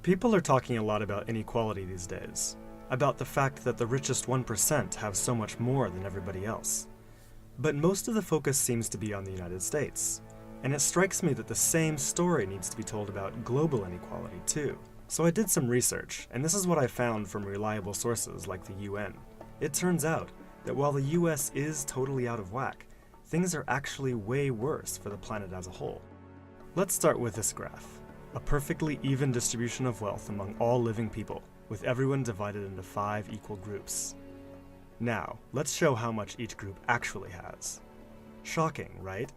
People are talking a lot about inequality these days, about the fact that the richest 1% have so much more than everybody else. But most of the focus seems to be on the United States, and it strikes me that the same story needs to be told about global inequality too. So I did some research, and this is what I found from reliable sources like the UN. It turns out that while the US is totally out of whack, things are actually way worse for the planet as a whole. Let's start with this graph. A perfectly even distribution of wealth among all living people, with everyone divided into 5 equal groups. Now, let's show how much each group actually has. Shocking, right?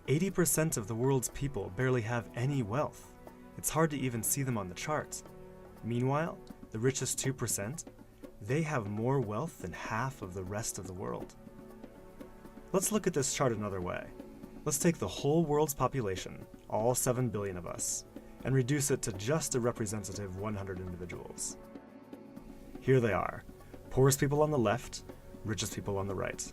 80% of the world's people barely have any wealth. It's hard to even see them on the chart. Meanwhile, the richest 2%, they have more wealth than half of the rest of the world. Let's look at this chart another way. Let's take the whole world's population, all 7 billion of us, and reduce it to just a representative 100 individuals. Here they are, poorest people on the left, richest people on the right.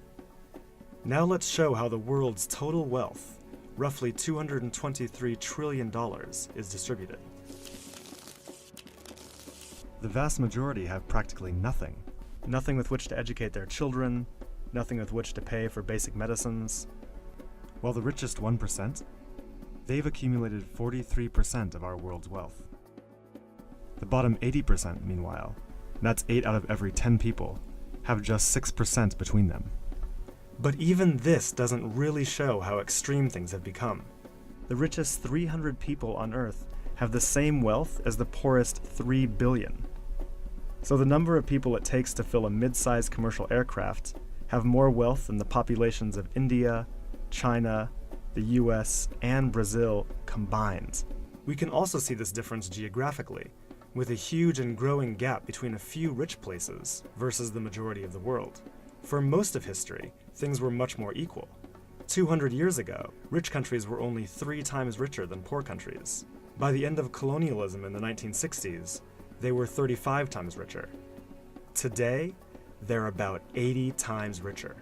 Now let's show how the world's total wealth, roughly $223 trillion, is distributed. The vast majority have practically nothing. Nothing with which to educate their children, nothing with which to pay for basic medicines. While the richest 1%, they've accumulated 43% of our world's wealth. The bottom 80%, meanwhile, that's 8 out of every 10 people, have just 6% between them. But even this doesn't really show how extreme things have become. The richest 300 people on Earth have the same wealth as the poorest 3 billion. So the number of people it takes to fill a mid-sized commercial aircraft have more wealth than the populations of India, China, the US, and Brazil combined. We can also see this difference geographically, with a huge and growing gap between a few rich places versus the majority of the world. For most of history, things were much more equal. 200 years ago, rich countries were only 3 times richer than poor countries. By the end of colonialism in the 1960s, they were 35 times richer. Today, they're about 80 times richer.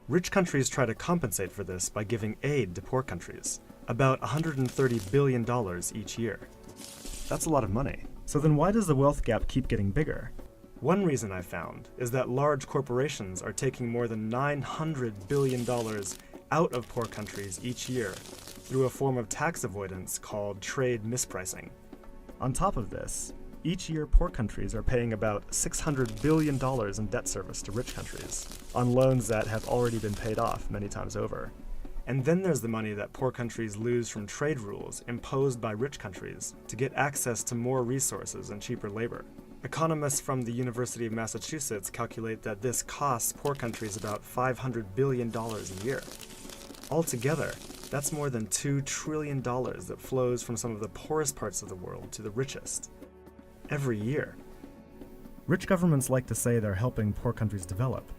Rich countries try to compensate for this by giving aid to poor countries, about $130 billion each year. That's a lot of money. So then why does the wealth gap keep getting bigger? One reason I found is that large corporations are taking more than $900 billion out of poor countries each year through a form of tax avoidance called trade mispricing. On top of this, each year poor countries are paying about $600 billion in debt service to rich countries, on loans that have already been paid off many times over. And then there's the money that poor countries lose from trade rules imposed by rich countries to get access to more resources and cheaper labor. Economists from the University of Massachusetts calculate that this costs poor countries about $500 billion a year. Altogether, that's more than $2 trillion that flows from some of the poorest parts of the world to the richest. Every year. Rich governments like to say they're helping poor countries develop.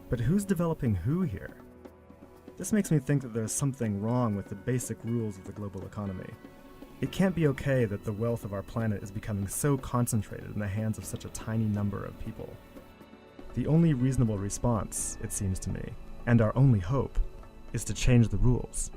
But who's developing who here? This makes me think that there's something wrong with the basic rules of the global economy. It can't be okay that the wealth of our planet is becoming so concentrated in the hands of such a tiny number of people. The only reasonable response, it seems to me, and our only hope, is to change the rules.